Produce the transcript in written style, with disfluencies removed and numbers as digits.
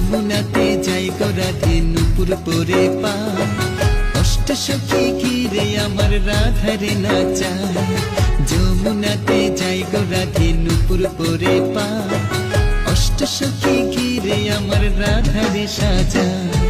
যমুনাতে যাই গো রাধে নুপুর পরে পা, অষ্ট সখী ঘিরে আমার রাধারে নাচায়। যমুনাতে যাই গো রাধে নুপুর পরে পা, অষ্ট সখী ঘিরে আমার রাধারে সাজায়।